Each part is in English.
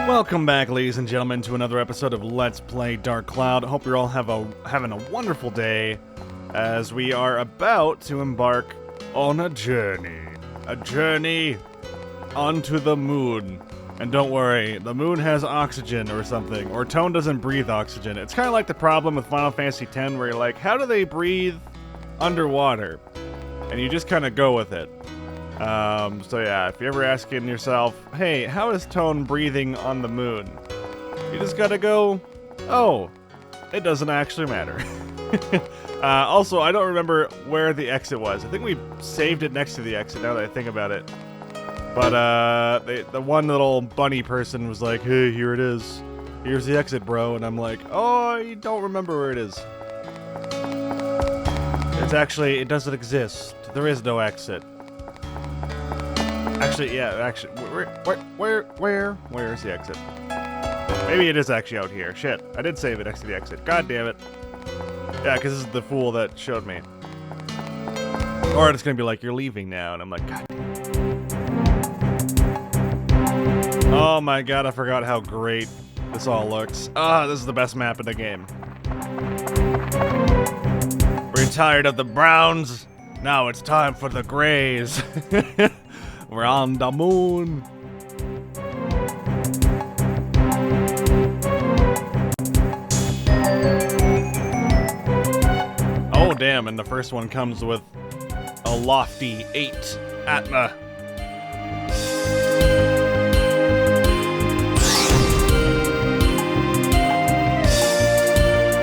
Welcome back, ladies and gentlemen, to another episode of Let's Play Dark Cloud. Hope you're all having a wonderful day as we are about to embark on a journey. A journey onto the moon. And don't worry, the moon has oxygen or something, or Toan doesn't breathe oxygen. It's kind of like the problem with Final Fantasy X where you're like, how do they breathe underwater? And you just kind of go with it. So yeah, if you're ever asking yourself, hey, how is Toan breathing on the moon? You just gotta go, oh, it doesn't actually matter. Also, I don't remember where the exit was. I think we saved it next to the exit now that I think about it. But, the one little bunny person was like, hey, here it is. Here's the exit, bro. And I'm like, oh, I don't remember where it is. It doesn't exist. There is no exit. Actually, where's the exit? Maybe it is actually out here. Shit, I did save it next to the exit. God damn it. Yeah, because this is the fool that showed me. Or it's gonna be like, you're leaving now, and I'm like, God damn it. Oh my god, I forgot how great this all looks. This is the best map in the game. We're tired of the browns. Now it's time for the grays. We're on the moon. Oh, damn, and the first one comes with a lofty 8 Atma.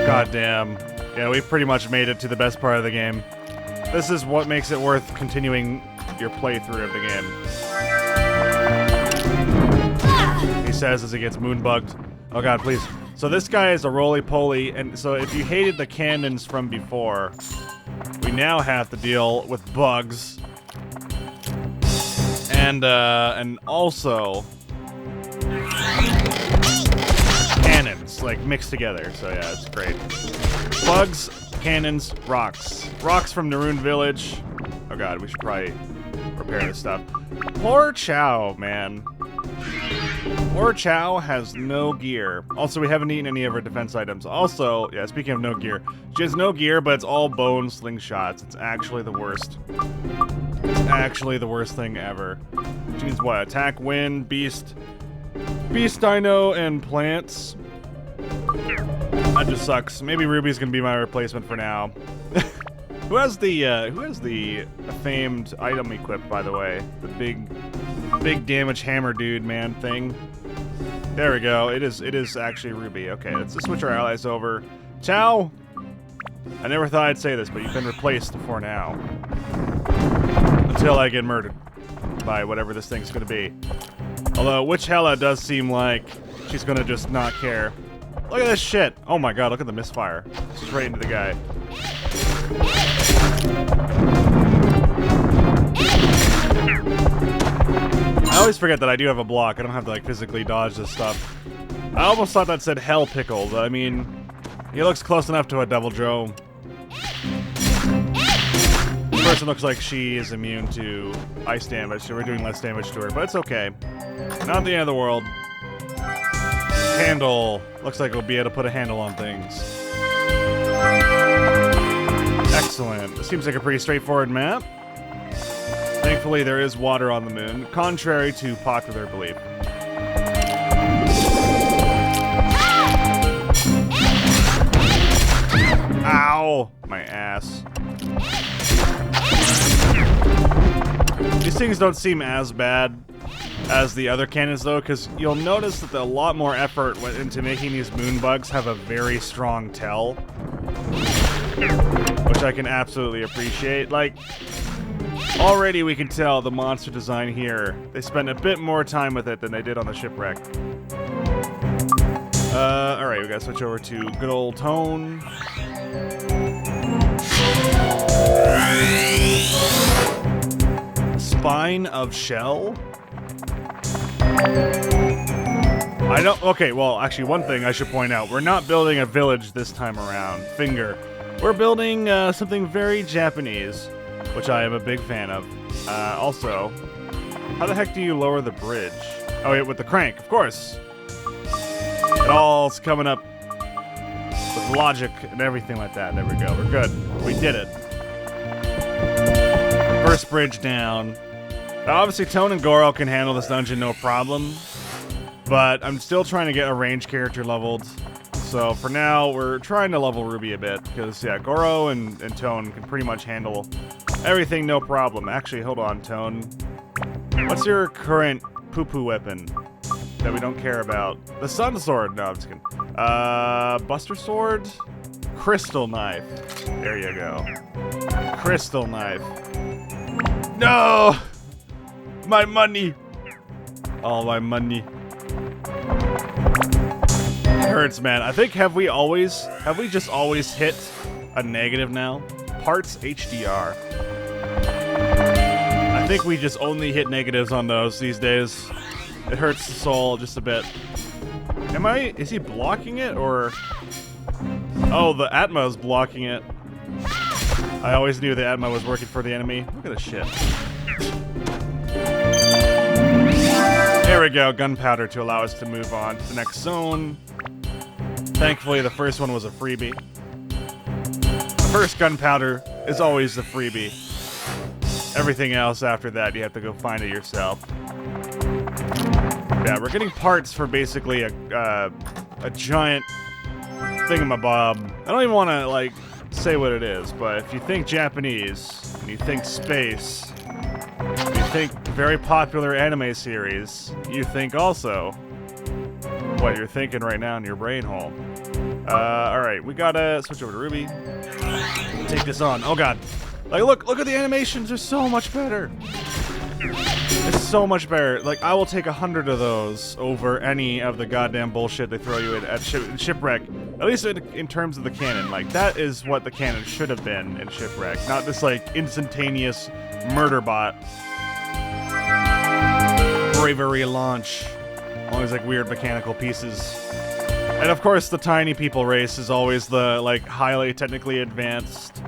God damn. Yeah, we've pretty much made it to the best part of the game. This is what makes it worth continuing your playthrough of the game. He says as he gets moonbugged. Oh god, please. So this guy is a roly-poly, and so if you hated the cannons from before, we now have to deal with bugs. And also cannons, like, mixed together. So yeah, it's great. Bugs, cannons, rocks. Rocks from Naroon Village. Oh god, we should probably repair this stuff. Poor Chow, man. Poor Chow has no gear. Also, we haven't eaten any of her defense items. Also, yeah, speaking of no gear, she has no gear, but it's all bone slingshots. It's actually the worst. It's actually the worst thing ever. She needs what? Attack, wind, beast, dino, and plants. That just sucks. Maybe Ruby's gonna be my replacement for now. Who has the famed item equipped, by the way? The big damage hammer dude, man, thing. There we go. It is actually Ruby. Okay, let's just switch our allies over. Chow! I never thought I'd say this, but you've been replaced for now. Until I get murdered by whatever this thing's gonna be. Although, Witch Hella does seem like she's gonna just not care. Look at this shit! Oh my god, look at the misfire. Just right into the guy. I always forget that I do have a block. I don't have to, like, physically dodge this stuff. I almost thought that said Hell Pickle, but I mean, he looks close enough to a Devil Joe. This person looks like she is immune to ice damage, so we're doing less damage to her, but it's okay. Not the end of the world. Handle. Looks like we'll be able to put a handle on things. Excellent. This seems like a pretty straightforward map. Thankfully, there is water on the moon, contrary to popular belief. Ow! My ass. These things don't seem as bad as the other cannons, though, because you'll notice that a lot more effort went into making these moonbugs have a very strong tell. Which I can absolutely appreciate. Like, already we can tell the monster design here, they spent a bit more time with it than they did on the shipwreck. Alright, we gotta switch over to good old Toan. Spine of shell? Okay, well, actually, one thing I should point out. We're not building a village this time around. Finger. We're building something very Japanese, which I am a big fan of. Also, how the heck do you lower the bridge? Oh, yeah, with the crank, of course. It all's coming up with logic and everything like that. There we go. We're good. We did it. First bridge down. Now, obviously, Toan and Goro can handle this dungeon no problem. But I'm still trying to get a range character leveled. So for now, we're trying to level Ruby a bit. Because, yeah, Goro and Toan can pretty much handle everything no problem. Actually, hold on, Toan. What's your current poo-poo weapon that we don't care about? The Sun Sword. No, I'm just kidding. Buster Sword? Crystal Knife. There you go. Crystal Knife. No! My money! All my money. It hurts, man. I think, have we just always hit a negative now? Parts HDR. I think we just only hit negatives on those these days. It hurts the soul just a bit. Is he blocking it, or? Oh, the Atma is blocking it. I always knew the Atma was working for the enemy. Look at this shit. There we go, gunpowder to allow us to move on to the next zone. Thankfully, the first one was a freebie. The first gunpowder is always the freebie. Everything else after that, you have to go find it yourself. Yeah, we're getting parts for basically a giant thingamabob. I don't even want to, like, say what it is, but if you think Japanese, and you think space, you think very popular anime series, you think also what you're thinking right now in your brain hole. Alright, we gotta switch over to Ruby. Take this on. Oh god. Like, look at the animations, they're so much better. It's so much better. Like, I will take 100 of those over any of the goddamn bullshit they throw you in at Shipwreck. At least in terms of the canon. Like, that is what the canon should have been in Shipwreck. Not this, like, instantaneous murder bot. Bravery launch. All these, like, weird mechanical pieces. And, of course, the tiny people race is always the, like, highly technically advanced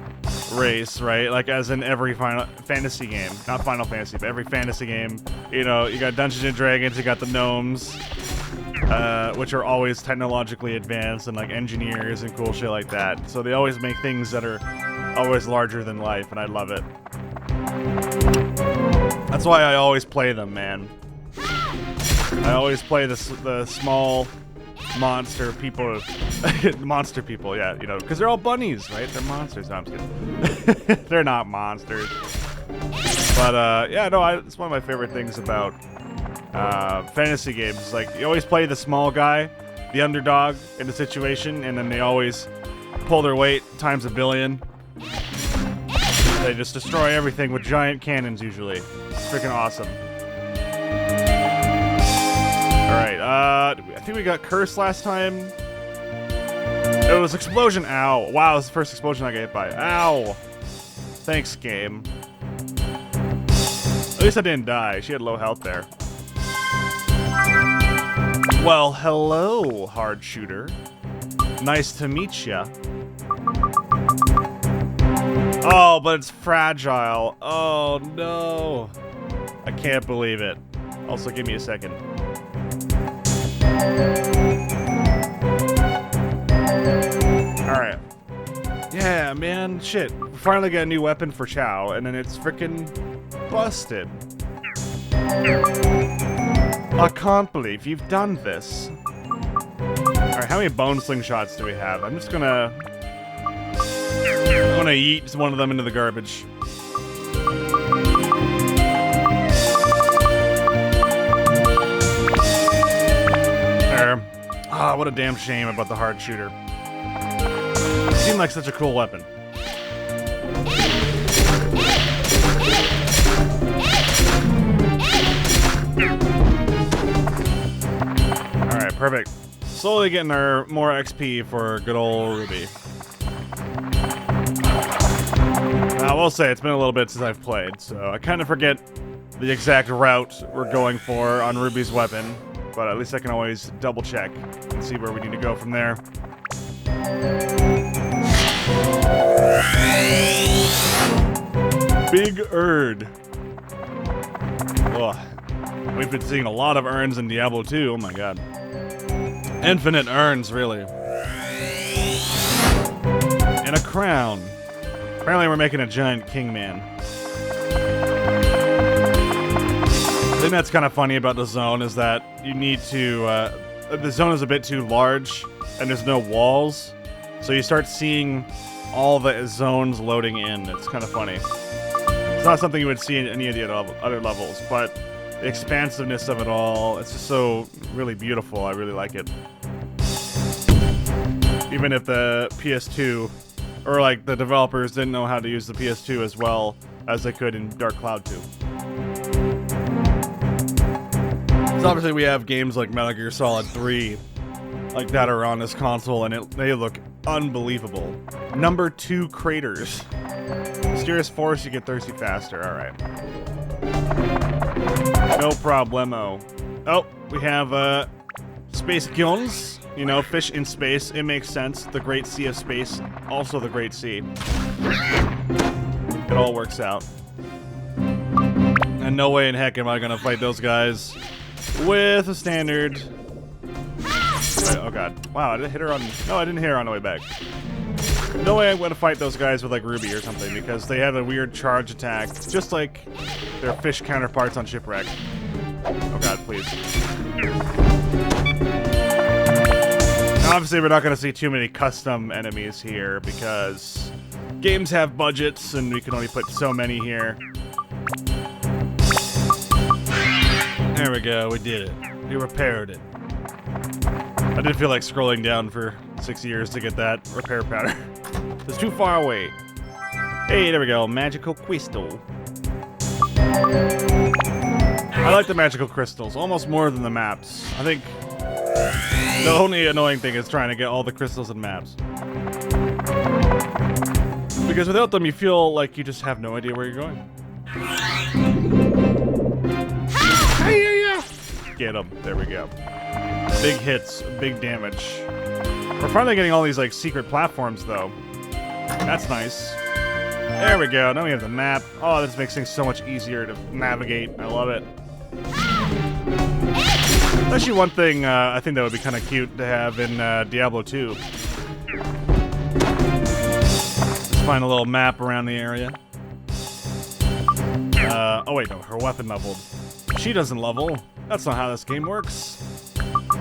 race, right? Like, as in every Final Fantasy game. Not Final Fantasy, but every fantasy game. You know, you got Dungeons and Dragons, you got the gnomes, which are always technologically advanced, and, like, engineers and cool shit like that. So they always make things that are always larger than life, and I love it. That's why I always play them, man. I always play the small monster people. Monster people, yeah, you know, because they're all bunnies, right? They're monsters. No, I'm just kidding. They're not monsters. But, yeah, no, it's one of my favorite things about fantasy games. It's like, you always play the small guy, the underdog in the situation, and then they always pull their weight times a billion. They just destroy everything with giant cannons, usually. It's freaking awesome. Alright, I think we got cursed last time. It was explosion. Ow. Wow, this is the first explosion I got hit by. Ow. Thanks, game. At least I didn't die. She had low health there. Well, hello, hard shooter. Nice to meet ya. Oh, but it's fragile. Oh, no. I can't believe it. Also, give me a second. Alright. Yeah, man. Shit. We finally got a new weapon for Chow, and then it's frickin' busted. I can't believe you've done this. Alright, how many bone slingshots do we have? I'm gonna yeet one of them into the garbage. There. Ah, what a damn shame about the hard shooter. It seemed like such a cool weapon. Alright, perfect. Slowly getting our more XP for good old Ruby. I will say, it's been a little bit since I've played, so I kind of forget the exact route we're going for on Ruby's weapon, but at least I can always double check and see where we need to go from there. Big Erd. Ugh. We've been seeing a lot of urns in Diablo 2, oh my god. Infinite urns, really. And a crown. Apparently we're making a giant king man. I think that's kind of funny about the zone is that you need to, the zone is a bit too large and there's no walls. So you start seeing all the zones loading in. It's kind of funny. It's not something you would see in any of the other levels, but the expansiveness of it all, it's just so really beautiful. I really like it. Even if the PS2, or like the developers didn't know how to use the PS2 as well as they could in Dark Cloud 2. So obviously we have games like Metal Gear Solid 3 like that are on this console, and they look unbelievable. Number 2 craters. Mysterious force, you get thirsty faster. Alright. No problemo. Oh, we have space guns. You know, fish in space. It makes sense. The Great Sea of Space. Also the Great Sea. It all works out. And no way in heck am I gonna fight those guys with a standard... Wait, oh god. Wow, I didn't hit her on... No, I didn't hit her on the way back. No way I'm gonna fight those guys with like Ruby or something, because they have a weird charge attack, just like their fish counterparts on Shipwreck. Oh god, please. Obviously, we're not going to see too many custom enemies here because games have budgets and we can only put so many here. There we go, we did it. We repaired it. I did feel like scrolling down for 6 years to get that repair powder. It's too far away. Hey, there we go, magical crystal. I like the magical crystals, almost more than the maps. I think the only annoying thing is trying to get all the crystals and maps. Because without them, you feel like you just have no idea where you're going. Get them. There we go. Big hits, big damage. We're finally getting all these like secret platforms, though. That's nice. There we go. Now we have the map. Oh, this makes things so much easier to navigate. I love it. Actually, one thing I think that would be kind of cute to have in Diablo 2. Let's find a little map around the area. Oh wait, no, her weapon leveled. She doesn't level. That's not how this game works.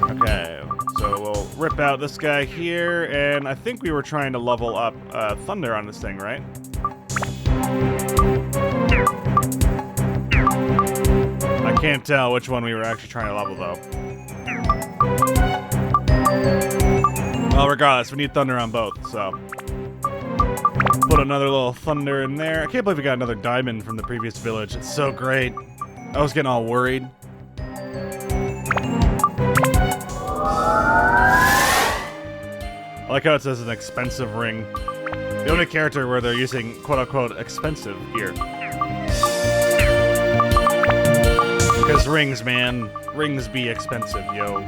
Okay, so we'll rip out this guy here, and I think we were trying to level up Thunder on this thing, right? I can't tell which one we were actually trying to level, though. Well, regardless, we need Thunder on both, so... Put another little Thunder in there. I can't believe we got another diamond from the previous village. It's so great. I was getting all worried. I like how it says an expensive ring. The only character where they're using quote-unquote expensive here. Because rings, man. Rings be expensive, yo.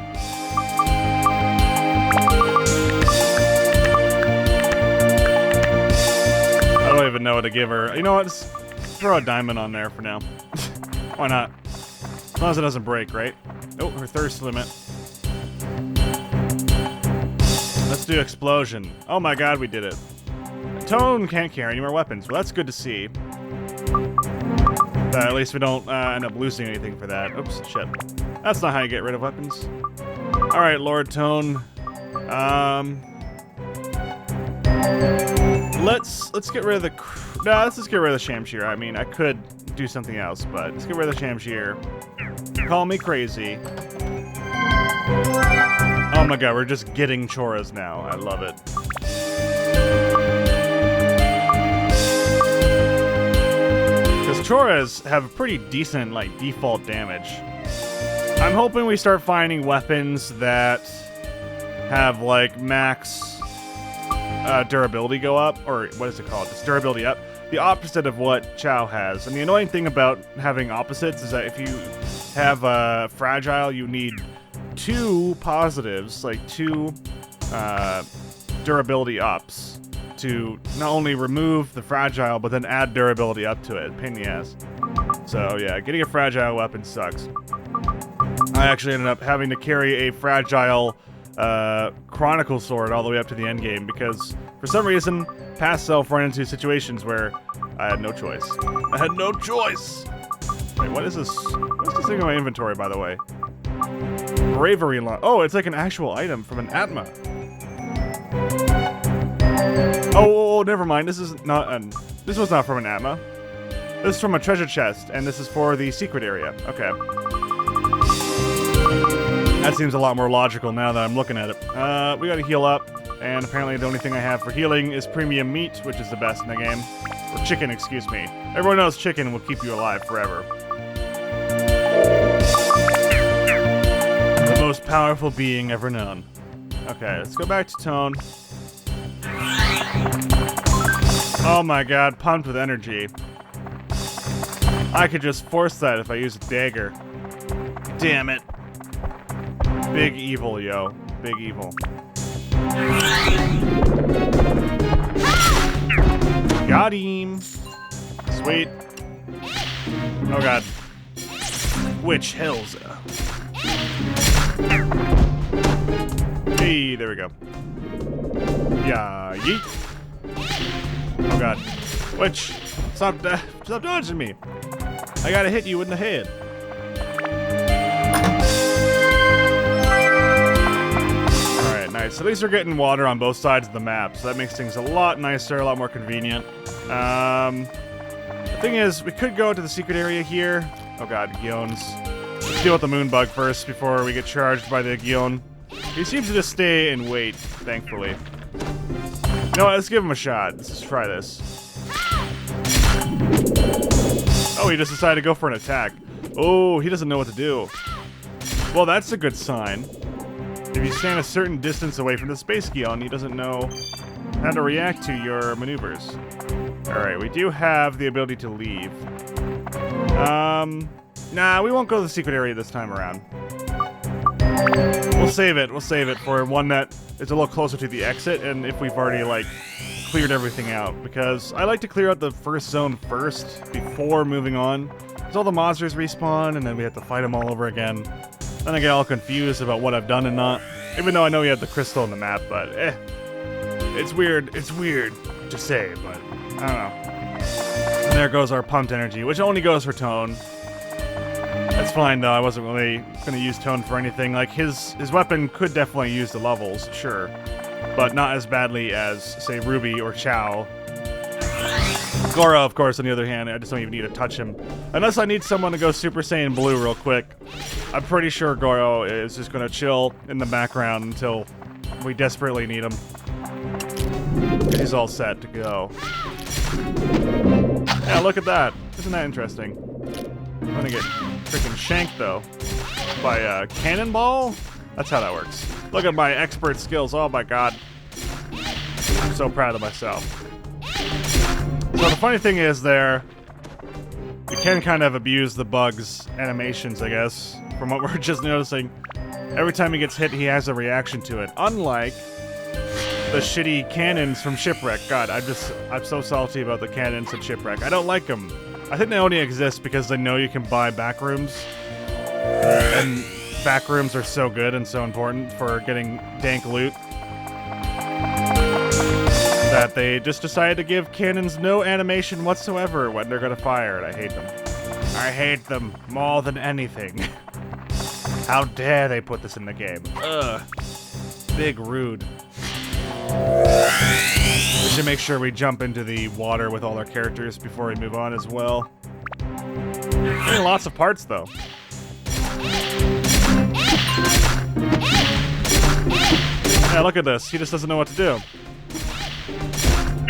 I don't even know what to give her. You know what? Just throw a diamond on there for now. Why not? As long as it doesn't break, right? Oh, her thirst limit. Let's do explosion. Oh my god, we did it. Toan can't carry any more weapons. Well, that's good to see. At least we don't end up losing anything for that. Oops, shit. That's not how you get rid of weapons. Alright, Lord Toan. Let's get rid of the... No, let's just get rid of the Shamshir. I mean, I could do something else, but let's get rid of the Shamshir. Call me crazy. Oh my god, we're just getting Choras now. I love it. Because Choras have pretty decent, like, default damage. I'm hoping we start finding weapons that have, like, max durability go up, or what is it called? It's durability up. The opposite of what Chow has. And the annoying thing about having opposites is that if you have fragile, you need 2 positives, like 2 durability ups to not only remove the fragile, but then add durability up to it. Pain in the ass. So yeah, getting a fragile weapon sucks. I actually ended up having to carry a fragile Chronicle Sword all the way up to the end game because for some reason, past self run into situations where I had no choice. I had no choice! Wait, what is this? What's this thing in my inventory, by the way? Bravery line. Oh, it's like an actual item from an Atma. Oh, never mind. This is not an... This was not from an Atma. This is from a treasure chest, and this is for the secret area. Okay. That seems a lot more logical now that I'm looking at it. We gotta heal up, and apparently the only thing I have for healing is premium meat, which is the best in the game. Or chicken, excuse me. Everyone knows chicken will keep you alive forever. The most powerful being ever known. Okay, let's go back to Toan. Oh my god, pumped with energy. I could just force that if I use a dagger. Damn it. Big evil, yo. Big evil. Got him. Sweet. Oh god. Witch Helza. Hey, there we go. Yeah, yeet. Oh god. Witch, stop dodging me. I gotta hit you in the head. Alright, nice. At least we're getting water on both sides of the map, so that makes things a lot nicer, a lot more convenient. The thing is, we could go to the secret area here. Oh god, Gion's. Let's deal with the Moonbug first before we get charged by the Gion. He seems to just stay and wait, thankfully. You know what, let's give him a shot. Let's just try this. Oh, he just decided to go for an attack. Oh, he doesn't know what to do. Well, that's a good sign. If you stand a certain distance away from the Space Gion, he doesn't know how to react to your maneuvers. Alright, we do have the ability to leave. Nah, we won't go to the secret area this time around. We'll save it. We'll save it for one that is a little closer to the exit, and if we've already, like, cleared everything out. Because I like to clear out the first zone first, before moving on. Because all the monsters respawn, and then we have to fight them all over again. Then I get all confused about what I've done and not. Even though I know you have the crystal on the map, but it's weird to say, but I don't know. And there goes our pumped energy, which only goes for Toan. That's fine though, I wasn't really gonna use Toan for anything. Like his weapon could definitely use the levels, sure. But not as badly as, say, Ruby or Chow. Goro, of course, on the other hand, I just don't even need to touch him. Unless I need someone to go Super Saiyan Blue real quick. I'm pretty sure Goro is just gonna chill in the background until we desperately need him. He's all set to go. Yeah, look at that. Isn't that interesting? I'm gonna get freaking shanked, though. By a cannonball? That's how that works. Look at my expert skills. Oh my god. I'm so proud of myself. So the funny thing is there, you can kind of abuse the bug's animations, I guess, from what we're just noticing. Every time he gets hit, he has a reaction to it. Unlike the shitty cannons from Shipwreck. God, I'm so salty about the cannons in Shipwreck. I don't like them. I think they only exist because they know you can buy back rooms. And back rooms are so good and so important for getting dank loot that they just decided to give cannons no animation whatsoever when they're gonna fire, and I hate them. I hate them more than anything. How dare they put this in the game? Ugh. Big rude. We should make sure we jump into the water with all our characters before we move on as well. Getting lots of parts though. Yeah, look at this. He just doesn't know what to do.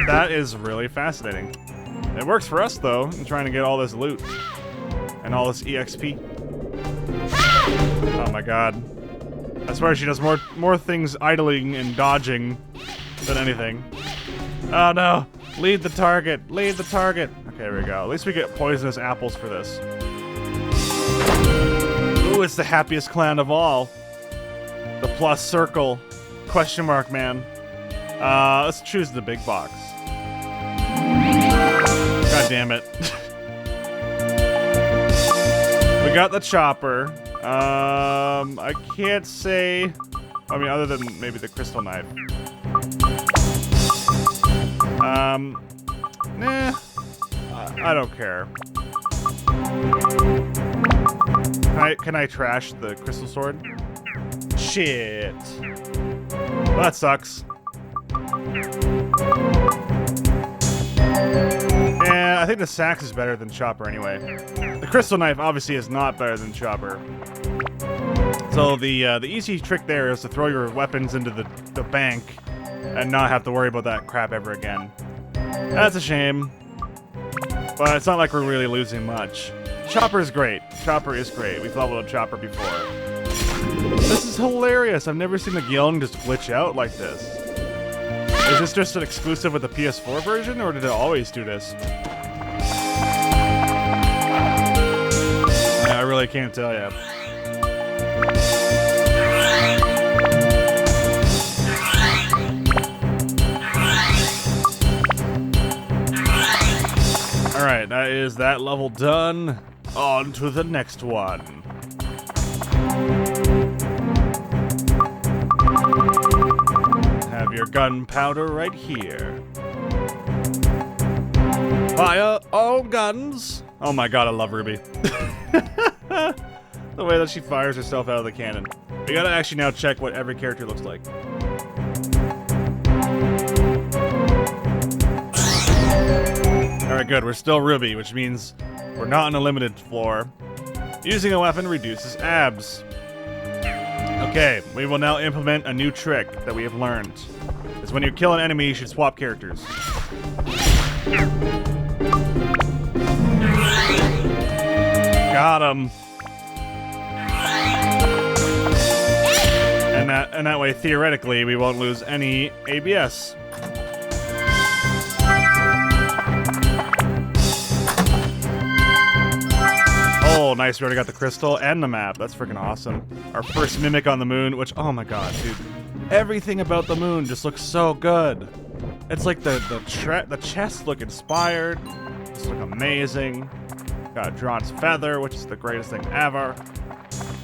That is really fascinating. It works for us, though, in trying to get all this loot. And all this EXP. Oh my god. I swear she does more things idling and dodging than anything. Oh no! Lead the target! Lead the target! Okay, there we go. At least we get poisonous apples for this. Ooh, it's the happiest clan of all. The plus circle. Question mark, man. Let's choose the big box. God damn it. We got the chopper. I can't say I mean, other than maybe the crystal knife. Nah. I don't care. Can I trash the crystal sword? Shit. Well, that sucks. Yeah, I think the sax is better than chopper anyway. The crystal knife obviously is not better than chopper. So the easy trick there is to throw your weapons into the bank and not have to worry about that crap ever again. That's a shame. But it's not like we're really losing much. Chopper is great. Chopper is great. We've leveled up Chopper before. This is hilarious. I've never seen the Gyeong just glitch out like this. Is this just an exclusive with the PS4 version, or did it always do this? I really can't tell you. Alright, that is that level done. On to the next one. Have your gunpowder right here. Fire all guns. Oh my god, I love Ruby. The way that she fires herself out of the cannon. We gotta actually now check what every character looks like. Alright, good. We're still Ruby, which means we're not on a limited floor. Using a weapon reduces abs. Okay, we will now implement a new trick that we have learned. Is when you kill an enemy, you should swap characters. Got him. And that way, theoretically, we won't lose any ABS. Oh, nice. We already got the crystal and the map. That's freaking awesome. Our first mimic on the moon, which, oh my god, dude. Everything about the moon just looks so good. It's like the chests look inspired. Just look amazing. Got Drawn's feather, which is the greatest thing ever.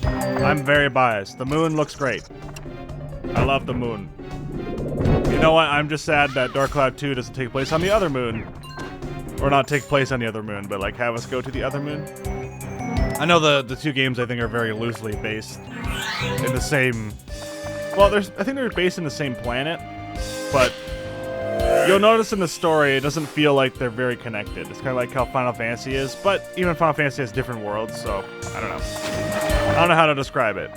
I'm very biased. The moon looks great. I love the moon. You know what? I'm just sad that Dark Cloud 2 doesn't take place on the other moon. Or not take place on the other moon, but like have us go to the other moon. I know the two games I think are very loosely based in the same... Well, I think they're based in the same planet, but you'll notice in the story it doesn't feel like they're very connected. It's kind of like how Final Fantasy is, but even Final Fantasy has different worlds, so I don't know. I don't know how to describe it.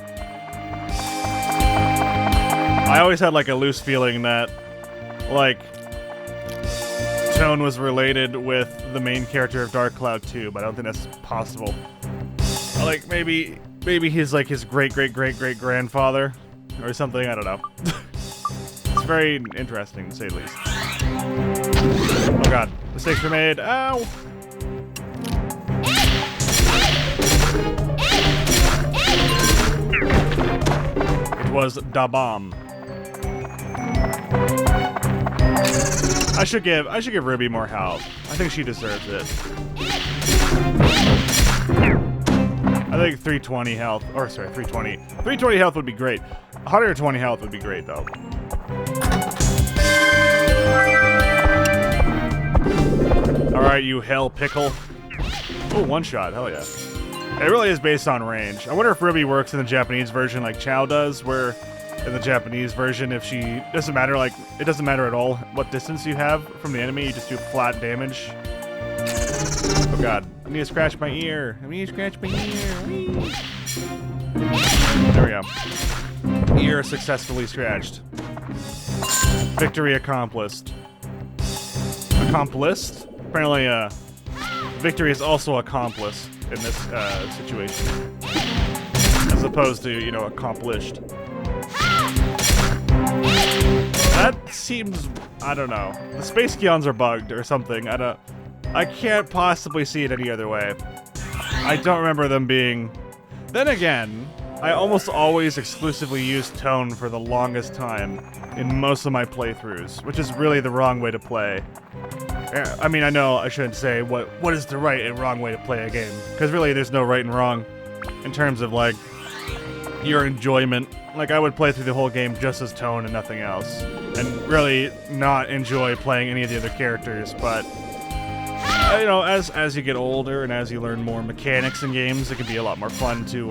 I always had like a loose feeling that like Toan was related with the main character of Dark Cloud 2, but I don't think that's possible. Like maybe he's like his great-great-great-great-grandfather or something, I don't know. It's very interesting to say the least. Oh god, mistakes were made. Ow! It was da bomb. I should give Ruby more health. I think she deserves it. I think 320 health, or sorry, 320. 320 health would be great. 120 health would be great, though. Alright, you hell pickle. Oh, one shot, hell yeah. It really is based on range. I wonder if Ruby works in the Japanese version like Chao does, where in the Japanese version, if she doesn't matter, like, it doesn't matter at all what distance you have from the enemy, you just do flat damage. Oh god, I need to scratch my ear. I need to scratch my ear. Whee. There we go. Ear successfully scratched. Victory accomplished. Accomplished? Apparently, victory is also accomplice in this situation. As opposed to, you know, accomplished. That seems... I don't know. The space Gyeons are bugged or something. I can't possibly see it any other way. I don't remember them being... Then again, I almost always exclusively use Toan for the longest time in most of my playthroughs, which is really the wrong way to play. I mean, I know I shouldn't say what is the right and wrong way to play a game, because really there's no right and wrong in terms of, like, your enjoyment. Like, I would play through the whole game just as Toan and nothing else, and really not enjoy playing any of the other characters, but you know, as you get older and as you learn more mechanics in games, it can be a lot more fun to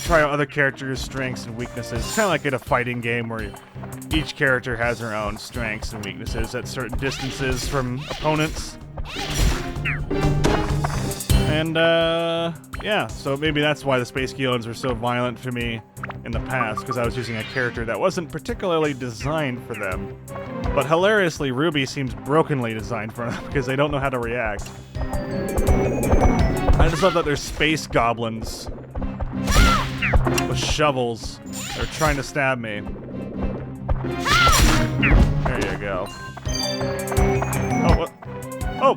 try out other characters' strengths and weaknesses. It's kind of like in a fighting game where each character has their own strengths and weaknesses at certain distances from opponents. And, yeah, so maybe that's why the Space Keelans were so violent for me in the past, because I was using a character that wasn't particularly designed for them. But hilariously, Ruby seems brokenly designed for them, because they don't know how to react. I just love that there's space goblins with shovels. They're trying to stab me. There you go. Oh, what? Oh!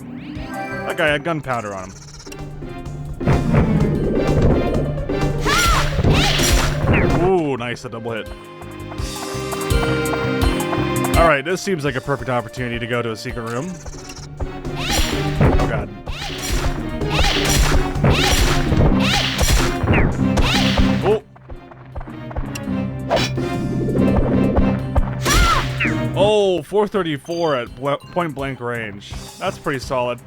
That guy had gunpowder on him. Ooh, nice, a double hit. Alright, this seems like a perfect opportunity to go to a secret room. Oh god. Oh! Oh, 434 at point blank range. That's pretty solid.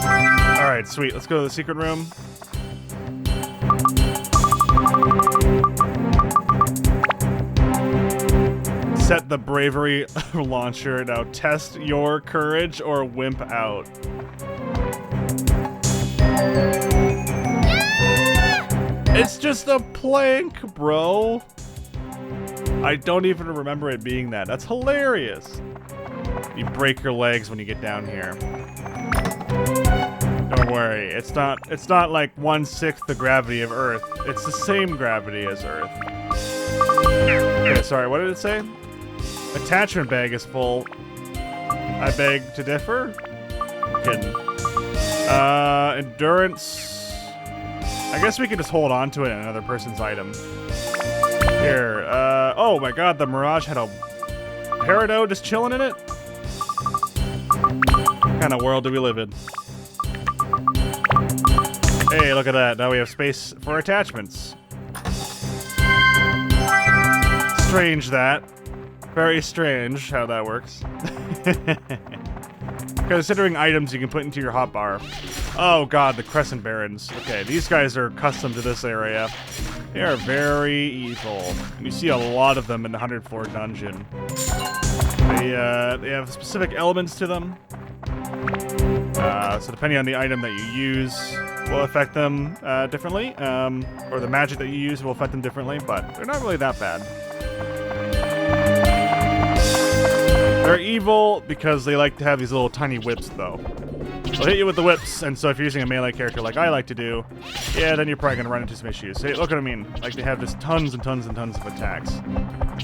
Alright, sweet. Let's go to the secret room. Set the bravery launcher. Now test your courage or wimp out. It's just a plank, bro. I don't even remember it being that. That's hilarious. You break your legs when you get down here. Don't worry, it's not like 1/6 the gravity of Earth. It's the same gravity as Earth. Okay, sorry, what did it say? Attachment bag is full. I beg to differ? Kidding. Endurance. I guess we can just hold on to it in another person's item. Here, oh my god, the Mirage had a peridot just chilling in it? What kind of world do we live in? Hey, look at that. Now we have space for attachments. Strange that. Very strange how that works. Considering items you can put into your hotbar. Oh god, the Crescent Barrens. Okay, these guys are custom to this area. They are very evil. And you see a lot of them in the 104 dungeon. They have specific elements to them. So depending on the item that you use will affect them differently. Or the magic that you use will affect them differently, but they're not really that bad. They're evil because they like to have these little tiny whips, though. They'll hit you with the whips, and so if you're using a melee character like I like to do, yeah, then you're probably going to run into some issues. Hey, look what I mean. Like, they have just tons and tons and tons of attacks.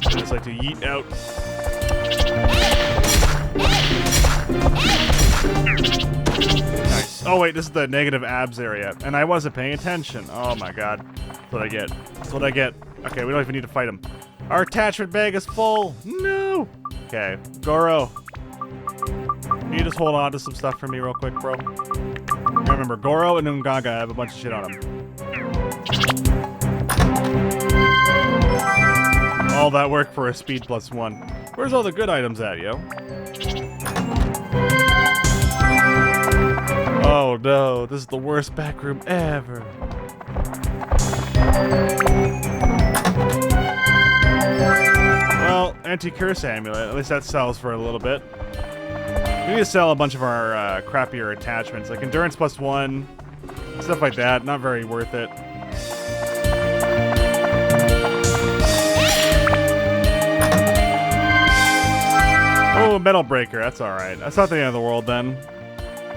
They just like to yeet out. Nice. Oh, wait, this is the negative abs area, and I wasn't paying attention. Oh, my god. That's what I get. That's what I get. Okay, we don't even need to fight him. Our attachment bag is full. No! Okay, Goro. Can you just hold on to some stuff for me real quick, bro? Remember, Goro and Ungaga have a bunch of shit on them. All that work for a speed +1. Where's all the good items at, yo? Oh no, this is the worst back room ever. Well, anti-curse amulet. At least that sells for a little bit. We need to sell a bunch of our crappier attachments, like endurance +1, stuff like that. Not very worth it. Oh, metal breaker. That's all right. That's not the end of the world then.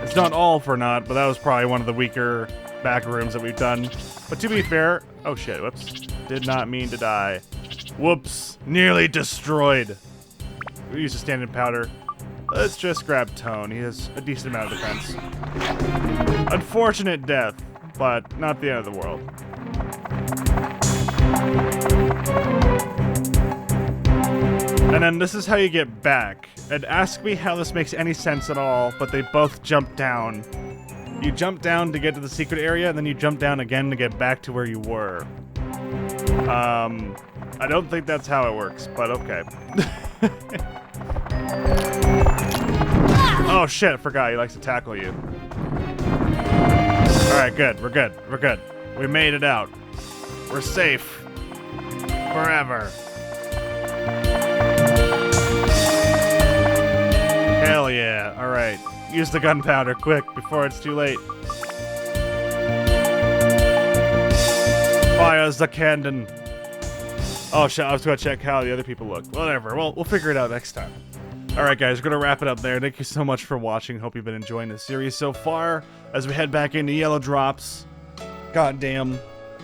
It's not all for naught, but that was probably one of the weaker back rooms that we've done. But to be fair, oh shit! Whoops. Did not mean to die. Whoops. Nearly destroyed. We used a standard powder. Let's just grab Toan. He has a decent amount of defense. Unfortunate death, but not the end of the world. And then this is how you get back. And ask me how this makes any sense at all, but they both jump down You jump down to get to the secret area, and then you jump down again to get back to where you were. I don't think that's how it works, but okay. Oh shit, I forgot. He likes to tackle you. Alright, good. We're good. We're good. We made it out. We're safe. Forever. Hell yeah. Alright. Use the gunpowder quick before it's too late. Fires the cannon. Oh shit, I was gonna check how the other people look. Whatever, we'll figure it out next time. Alright guys, we're gonna wrap it up there. Thank you so much for watching. Hope you've been enjoying this series so far. As we head back into Yellow Drops. Goddamn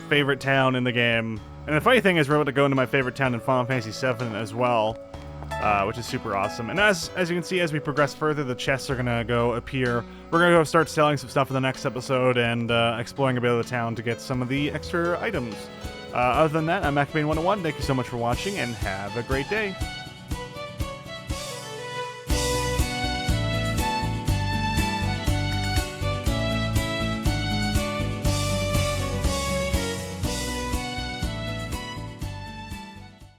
favorite town in the game. And the funny thing is we're able to go into my favorite town in Final Fantasy VII as well. Which is super awesome. And as you can see, as we progress further, the chests are gonna go appear. We're gonna go start selling some stuff in the next episode and exploring a bit of the town to get some of the extra items. Other than that, I'm MacBain101. Thank you so much for watching, and have a great day.